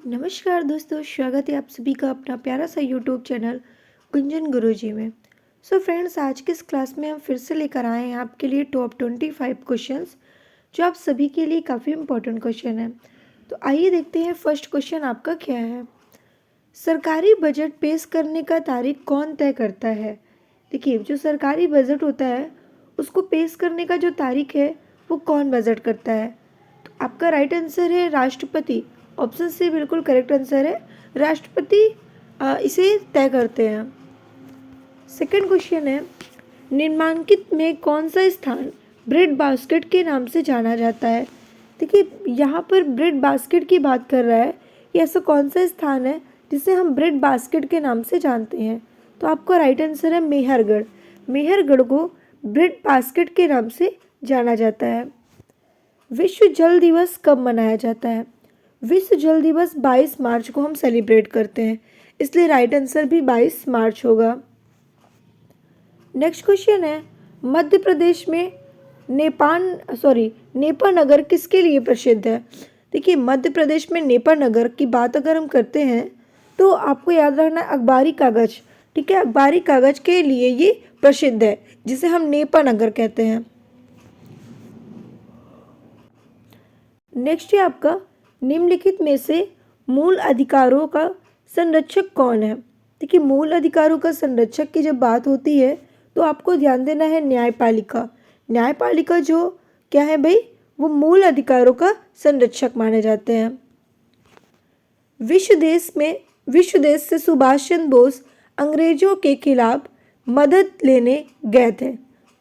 नमस्कार दोस्तों, स्वागत है आप सभी का अपना प्यारा सा यूट्यूब चैनल गुंजन गुरुजी में। सो फ्रेंड्स, आज की इस क्लास में हम फिर से लेकर आए हैं आपके लिए टॉप 25 क्वेश्चंस जो आप सभी के लिए काफ़ी इंपॉर्टेंट क्वेश्चन है। तो आइए देखते हैं फर्स्ट क्वेश्चन आपका क्या है। सरकारी बजट पेश करने का तारीख कौन तय करता है? देखिए, जो सरकारी बजट होता है उसको पेश करने का जो तारीख है वो कौन बजट करता है? तो आपका राइट आंसर है राष्ट्रपति। ऑप्शन सी बिल्कुल करेक्ट आंसर है, राष्ट्रपति इसे तय करते हैं। सेकंड क्वेश्चन है, निम्नलिखित में कौन सा स्थान ब्रेड बास्केट के नाम से जाना जाता है? देखिए, यहाँ पर ब्रेड बास्केट की बात कर रहा है कि ऐसा कौन सा स्थान है जिसे हम ब्रेड बास्केट के नाम से जानते हैं? तो आपका राइट आंसर है मेहरगढ़। मेहरगढ़ को ब्रेड बास्केट के नाम से जाना जाता है। विश्व जल दिवस कब मनाया जाता है? विश्व जल दिवस 22 मार्च को हम सेलिब्रेट करते हैं, इसलिए राइट आंसर भी 22 मार्च होगा। नेक्स्ट क्वेश्चन है, मध्य प्रदेश में नेपा नगर किसके लिए प्रसिद्ध है? देखिए, मध्य प्रदेश में नेपा नगर की बात अगर हम करते हैं तो आपको याद रखना है अखबारी कागज। ठीक है, अखबारी कागज के लिए ये प्रसिद्ध है, जिसे हम नेपा नगर कहते हैं। नेक्स्ट है आपका, निम्नलिखित में से मूल अधिकारों का संरक्षक कौन है? देखिए, मूल अधिकारों का संरक्षक की जब बात होती है तो आपको ध्यान देना है न्यायपालिका। न्यायपालिका जो क्या है भाई, वो मूल अधिकारों का संरक्षक माने जाते हैं। विश्व देश से सुभाष चंद्र बोस अंग्रेजों के खिलाफ मदद लेने गए थे।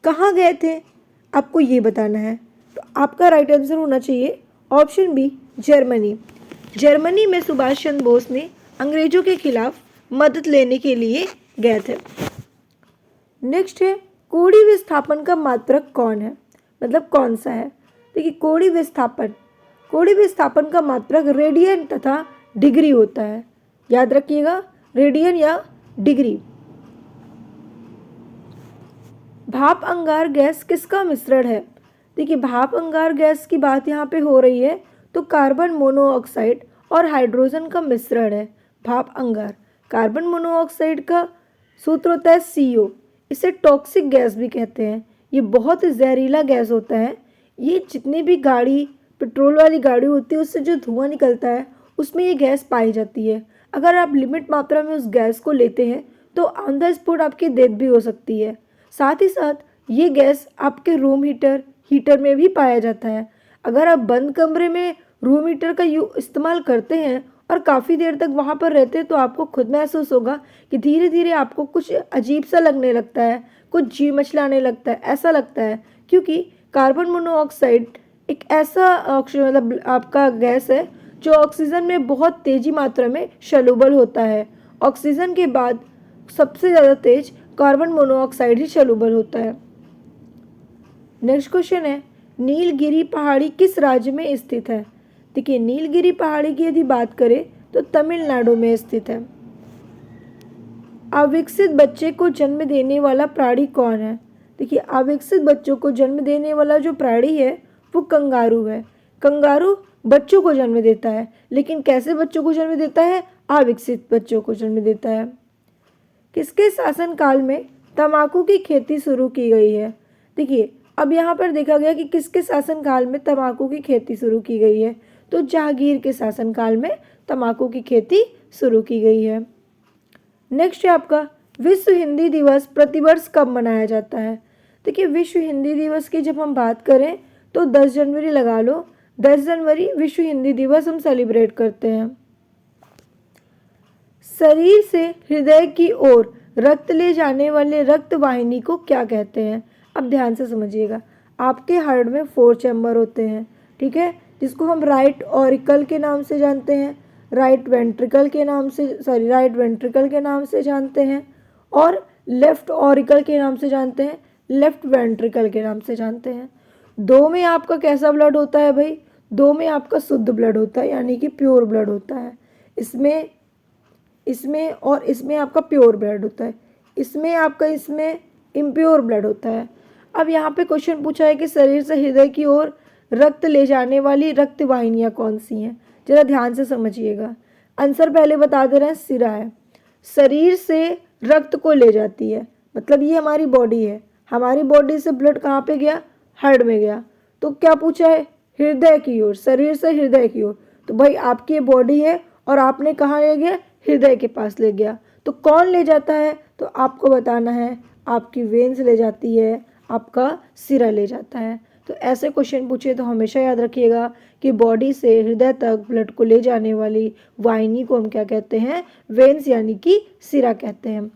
कहाँ गए थे आपको ये बताना है। तो आपका राइट आंसर होना चाहिए ऑप्शन बी, जर्मनी। जर्मनी में सुभाष चंद्र बोस ने अंग्रेजों के खिलाफ मदद लेने के लिए गए थे। नेक्स्ट है, कोड़ी विस्थापन का मात्रक कौन है, मतलब कौन सा है? देखिए, कोड़ी विस्थापन का मात्रक रेडियन तथा डिग्री होता है। याद रखिएगा, रेडियन या डिग्री। भाप अंगार गैस किसका मिश्रण है? देखिए, भाप अंगार गैस की बात यहाँ पे हो रही है तो कार्बन मोनोऑक्साइड और हाइड्रोजन का मिश्रण है भाप अंगार। कार्बन मोनोऑक्साइड का सूत्र होता है CO। इसे टॉक्सिक गैस भी कहते हैं। ये बहुत जहरीला गैस होता है। ये जितनी भी गाड़ी, पेट्रोल वाली गाड़ी होती है, उससे जो धुआं निकलता है उसमें ये गैस पाई जाती है। अगर आप लिमिट मात्रा में उस गैस को लेते हैं तो ऑन द स्पॉट आपकी डेथ भी हो सकती है। साथ ही साथ ये गैस आपके रूम हीटर में भी पाया जाता है। अगर आप बंद कमरे में रूम हीटर का इस्तेमाल करते हैं और काफ़ी देर तक वहाँ पर रहते हैं तो आपको खुद महसूस होगा कि धीरे धीरे आपको कुछ अजीब सा लगने लगता है, कुछ जी मचलाने लगता है, ऐसा लगता है। क्योंकि कार्बन मोनोऑक्साइड एक ऐसा मतलब आपका गैस है जो ऑक्सीजन में बहुत तेज़ी मात्रा में सॉल्युबल होता है। ऑक्सीजन के बाद सबसे ज़्यादा तेज कार्बन मोनोऑक्साइड ही सॉल्युबल होता है। नेक्स्ट क्वेश्चन है, नीलगिरी पहाड़ी किस राज्य में स्थित है? देखिए, नीलगिरी पहाड़ी की यदि बात करें तो तमिलनाडु में स्थित है। अविकसित बच्चे को जन्म देने वाला प्राणी कौन है? देखिए, अविकसित बच्चों को जन्म देने वाला जो प्राणी है वो कंगारू है। कंगारू बच्चों को जन्म देता है, लेकिन कैसे बच्चों को जन्म देता है? अविकसित बच्चों को जन्म देता है। किसके शासनकाल में तंबाकू की खेती शुरू की गई है? देखिए, अब यहाँ पर देखा गया कि किसके शासनकाल में तंबाकू की खेती शुरू की गई है, तो जहांगीर के शासनकाल में तंबाकू की खेती शुरू की गई है। नेक्स्ट है आपका, विश्व हिंदी दिवस प्रतिवर्ष कब मनाया जाता है? देखिए, विश्व हिंदी दिवस की जब हम बात करें तो 10 जनवरी लगा लो। 10 जनवरी विश्व हिंदी दिवस हम सेलिब्रेट करते हैं। शरीर से हृदय की ओर रक्त ले जाने वाले रक्त वाहिनी को क्या कहते हैं? अब ध्यान से समझिएगा। आपके हार्ट में 4 चैम्बर होते हैं, ठीक है, जिसको हम राइट ऑरिकल के नाम से जानते हैं, राइट वेंट्रिकल के नाम से जानते हैं, और लेफ्ट ऑरिकल के नाम से जानते हैं, लेफ्ट वेंट्रिकल के नाम से जानते हैं। 2 में आपका कैसा ब्लड होता है भाई? 2 में आपका शुद्ध ब्लड होता है, यानी कि प्योर ब्लड होता है। इसमें आपका प्योर ब्लड होता है, इसमें इम्प्योर ब्लड होता है। अब यहाँ पे क्वेश्चन पूछा है कि शरीर से हृदय की ओर रक्त ले जाने वाली रक्त वाहिनियाँ कौन सी हैं? जरा ध्यान से समझिएगा। आंसर पहले बता दे रहे हैं, सिरा है। शरीर से रक्त को ले जाती है, मतलब ये हमारी बॉडी है, हमारी बॉडी से ब्लड कहाँ पे गया, हार्ट में गया। तो क्या पूछा है, हृदय की ओर, शरीर से हृदय की ओर। तो भाई आपकी ये बॉडी है और आपने कहाँ ले गया, हृदय के पास ले गया। तो कौन ले जाता है, तो आपको बताना है, आपकी वेन्स ले जाती है, आपका सिरा ले जाता है। तो ऐसे क्वेश्चन पूछे तो हमेशा याद रखिएगा कि बॉडी से हृदय तक ब्लड को ले जाने वाली वाहिनी को हम क्या कहते हैं, वेन्स यानी कि सिरा कहते हैं।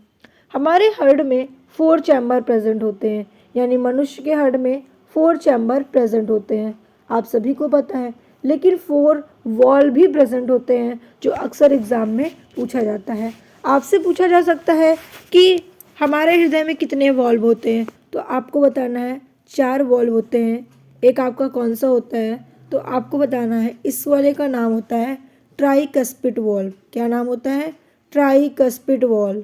हमारे हार्ट में 4 चैम्बर प्रेजेंट होते हैं, यानी मनुष्य के हार्ट में 4 चैम्बर प्रेजेंट होते हैं, आप सभी को पता है। लेकिन 4 वॉल्व भी प्रेजेंट होते हैं जो अक्सर एग्जाम में पूछा जाता है। आपसे पूछा जा सकता है कि हमारे हृदय में कितने वॉल्व होते हैं, तो आपको बताना है 4 वॉल्व होते हैं। एक आपका कौन सा होता है, तो आपको बताना है, इस वाले का नाम होता है ट्राइकस्पिड वॉल्व। क्या नाम होता है, ट्राइकस्पिड वॉल्व,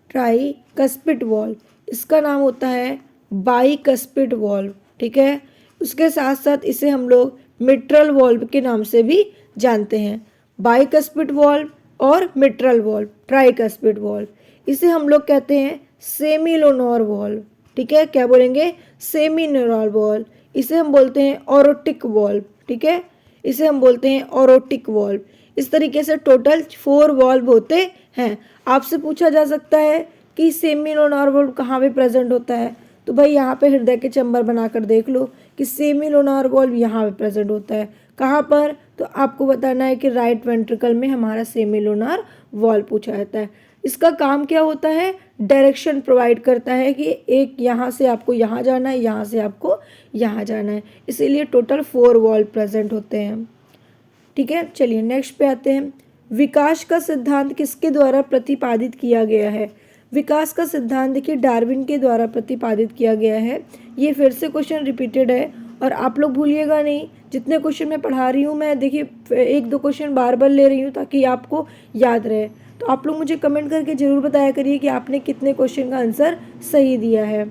ट्राइकस्पिड वॉल्व। इसका नाम होता है बाइकस्पिड वॉल्व, ठीक है। उसके साथ साथ इसे हम लोग मिट्रल वॉल्व के नाम से भी जानते हैं। बाइकस्पिड वॉल्व और मिट्रल वॉल्व, ट्राइकस्पिड वॉल्व, इसे हम लोग कहते हैं सेमिलोनोर वॉल्व, ठीक है। क्या बोलेंगे, सेमिलोनोर वॉल्व। इसे हम बोलते हैं ओरोटिक वॉल्व, ठीक है, इसे हम बोलते हैं ओरोटिक वॉल्व। इस तरीके से टोटल 4 वॉल्व होते हैं। आपसे पूछा जा सकता है कि सेमिलोनोर वॉल्व कहाँ पे प्रेजेंट होता है, तो भाई यहाँ पे हृदय के चैम्बर बनाकर देख लो कि सेमिलोनोर वॉल्व यहाँ पे प्रेजेंट होता है। कहाँ पर, तो आपको बताना है कि राइट वेंट्रिकल में हमारा सेमिलोनोर वॉल्व पूछा जाता है। इसका काम क्या होता है, डायरेक्शन प्रोवाइड करता है कि एक यहाँ से आपको यहाँ जाना है, यहाँ से आपको यहाँ जाना है। इसीलिए टोटल 4 वॉल्व प्रेजेंट होते हैं, ठीक है। चलिए नेक्स्ट पे आते हैं। विकास का सिद्धांत किसके द्वारा प्रतिपादित किया गया है। विकास का सिद्धांत देखिए डार्विन के द्वारा प्रतिपादित किया गया है। ये फिर से क्वेश्चन रिपीटेड है और आप लोग भूलिएगा नहीं, जितने क्वेश्चन मैं पढ़ा रही हूँ मैं देखिए 1-2 क्वेश्चन बार बार ले रही हूँ ताकि आपको याद रहे। तो आप लोग मुझे कमेंट करके ज़रूर बताया करिए कि आपने कितने क्वेश्चन का आंसर सही दिया है।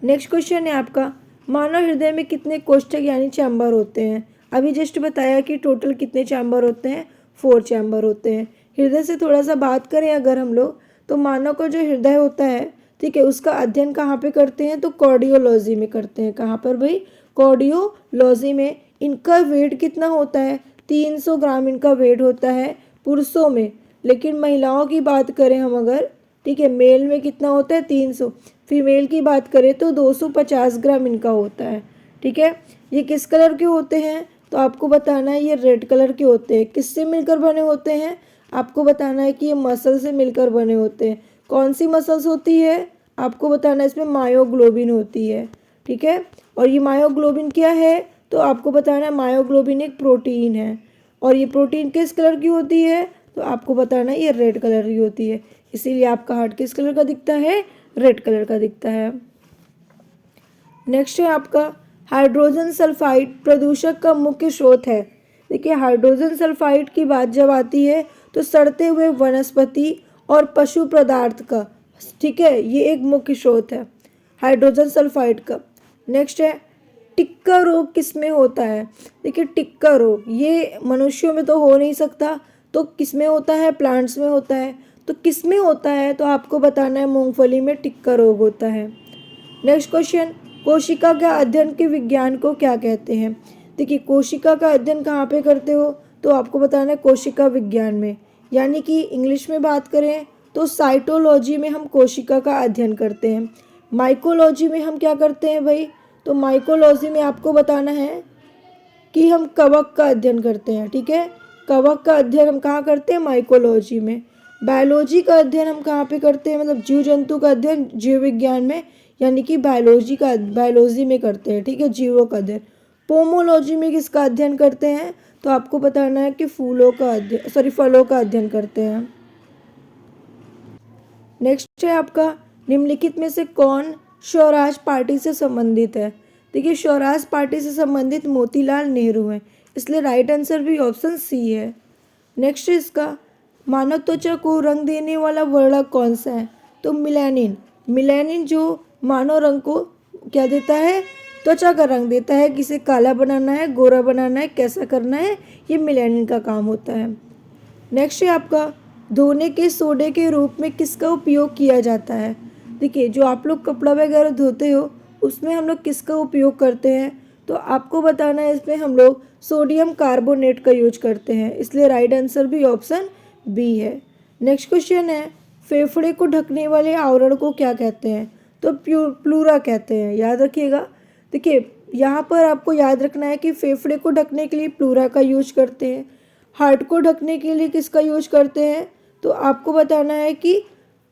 नेक्स्ट क्वेश्चन है आपका, मानव हृदय में कितने कोष्ठक यानी चैम्बर होते हैं। अभी जस्ट बताया कि टोटल कितने चैम्बर होते हैं, 4 चैम्बर होते हैं। हृदय से थोड़ा सा बात करें अगर हम लोग, तो मानव का जो हृदय होता है, ठीक है, उसका अध्ययन कहाँ पे करते हैं, तो कार्डियोलॉजी में करते हैं। कहाँ पर भाई, कार्डियोलॉजी में। इनका वेट कितना होता है, 300 ग्राम इनका वेट होता है पुरुषों में। लेकिन महिलाओं की बात करें हम अगर, ठीक है, मेल में कितना होता है 300, फीमेल की बात करें तो 250 ग्राम इनका होता है, ठीक है। ये किस कलर के होते हैं, तो आपको बताना है ये रेड कलर के होते हैं। किससे मिलकर बने होते हैं, आपको बताना है कि ये मसल से मिलकर बने होते हैं। कौन सी मसल्स होती है, आपको बताना है इसमें मायोग्लोबिन होती है, ठीक है। और ये मायोग्लोबिन क्या है, तो आपको बताना है मायोग्लोबिन एक प्रोटीन है। और ये प्रोटीन किस कलर की होती है, तो आपको बताना है ये रेड कलर की होती है। इसीलिए आपका हार्ट किस कलर का दिखता है, रेड कलर का दिखता है। नेक्स्ट है आपका, हाइड्रोजन सल्फाइड प्रदूषक का मुख्य स्रोत है। देखिए हाइड्रोजन सल्फाइड की बात जब आती है तो सड़ते हुए वनस्पति और पशु पदार्थ का, ठीक है, ये एक मुख्य स्रोत है हाइड्रोजन सल्फाइड का। नेक्स्ट है, टिक्का रोग किस में होता है। देखिए टिक्का रोग ये मनुष्यों में तो हो नहीं सकता, तो किस में होता है, प्लांट्स में होता है। तो किस में होता है, तो आपको बताना है मूंगफली में टिक्का रोग होता है। नेक्स्ट क्वेश्चन, कोशिका का अध्ययन के विज्ञान को क्या कहते हैं। देखिए कोशिका का अध्ययन कहाँ पे करते हो, तो आपको बताना है कोशिका विज्ञान में, यानी कि इंग्लिश में बात करें तो साइटोलॉजी में हम कोशिका का अध्ययन करते हैं। माइकोलॉजी में हम क्या करते हैं भाई, तो माइकोलॉजी में आपको बताना है कि हम कवक का अध्ययन करते हैं, ठीक है। कवक का अध्ययन हम कहाँ करते हैं, माइकोलॉजी में। बायोलॉजी का अध्ययन हम कहाँ पे करते हैं, मतलब जीव जंतु का अध्ययन जीव विज्ञान में, यानी कि बायोलॉजी में करते हैं, ठीक है, जीवों का अध्ययन। पोमोलॉजी में किसका अध्ययन करते हैं, तो आपको बताना है कि फलों का अध्ययन करते हैं। नेक्स्ट है आपका, निम्नलिखित में से कौन स्वराज पार्टी से संबंधित है। देखिए स्वराज पार्टी से संबंधित मोतीलाल नेहरू हैं, इसलिए राइट आंसर भी ऑप्शन सी है। नेक्स्ट है इसका, मानव त्वचा को रंग देने वाला वर्णक कौन सा है, तो मिलेनिन। मिलेनिन जो मानव रंग को क्या देता है, त्वचा का रंग देता है, किसे काला बनाना है, गोरा बनाना है, कैसा करना है, ये मेलानिन का काम होता है। नेक्स्ट है आपका धोने के सोडे के रूप में किसका उपयोग किया जाता है। देखिए जो आप लोग कपड़ा वगैरह धोते हो उसमें हम लोग किसका उपयोग करते हैं, तो आपको बताना है इसमें हम लोग सोडियम कार्बोनेट का यूज करते हैं, इसलिए राइट आंसर भी ऑप्शन बी है। नेक्स्ट क्वेश्चन है फेफड़े को ढकने वाले आवरण को क्या कहते हैं, तो प्लूरा कहते हैं, याद रखिएगा। देखिए यहाँ पर आपको याद रखना है कि फेफड़े को ढकने के लिए प्लूरा का यूज करते हैं, हार्ट को ढकने के लिए किसका यूज करते हैं, तो आपको बताना है कि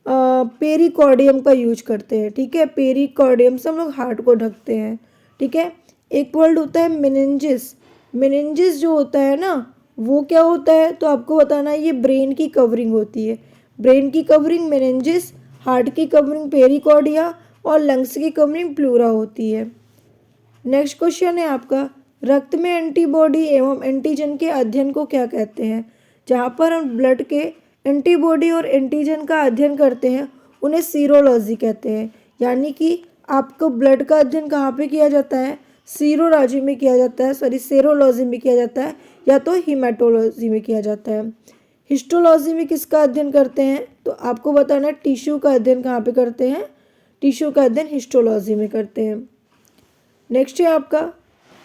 पेरिकॉर्डियम का यूज करते हैं, ठीक है। पेरिकॉर्डियम से हम लोग हार्ट को ढकते हैं, ठीक है। एक वर्ड होता है मेनिंजिस, मेनिंजिस जो होता है ना वो क्या होता है, तो आपको बताना है ये ब्रेन की कवरिंग होती है, ब्रेन की कवरिंग मेनिंजिस, हार्ट की कवरिंग पेरिकॉर्डिया और लंग्स की कवरिंग प्लूरा होती है। नेक्स्ट क्वेश्चन है आपका रक्त में एंटीबॉडी एवं एंटीजन के अध्ययन को क्या कहते हैं। जहाँ पर हम ब्लड के एंटीबॉडी और एंटीजन का अध्ययन करते हैं उन्हें सीरोलॉजी कहते हैं। यानी कि आपको ब्लड का अध्ययन कहाँ पे किया जाता है, सीरोलॉजी में किया जाता है, सेरोलॉजी में किया जाता है या तो हीमेटोलॉजी में किया जाता है। हिस्टोलॉजी में किसका अध्ययन करते हैं, तो आपको बताना है टिश्यू का अध्ययन कहाँ पे करते हैं, टिश्यू का अध्ययन हिस्टोलॉजी में करते हैं। नेक्स्ट है आपका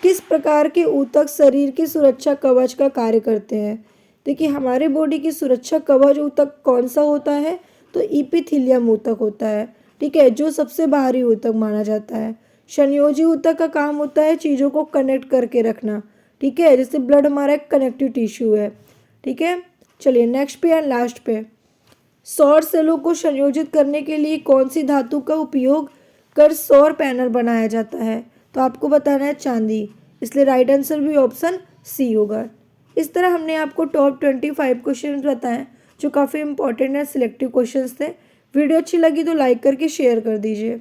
किस प्रकार के ऊतक शरीर की सुरक्षा कवच का कार्य करते हैं। देखिए हमारे बॉडी की सुरक्षा कवच ऊतक कौन सा होता है, तो इपिथीलियम ऊतक होता है, ठीक है, जो सबसे बाहरी ऊतक माना जाता है। संयोजी ऊतक का काम होता है चीज़ों को कनेक्ट करके रखना, ठीक है, जैसे ब्लड हमारा एक कनेक्टिव टिश्यू है, ठीक है। चलिए नेक्स्ट पे एंड लास्ट पे सौर सेलों को संयोजित करने के लिए कौन सी धातु का उपयोग कर सौर पैनल बनाया जाता है, तो आपको बताना है चांदी, इसलिए राइट आंसर भी ऑप्शन सी होगा। इस तरह हमने आपको टॉप 25 क्वेश्चन बताएं जो काफ़ी इंपॉर्टेंट है, सिलेक्टिव क्वेश्चंस थे। वीडियो अच्छी लगी तो लाइक करके शेयर कर दीजिए।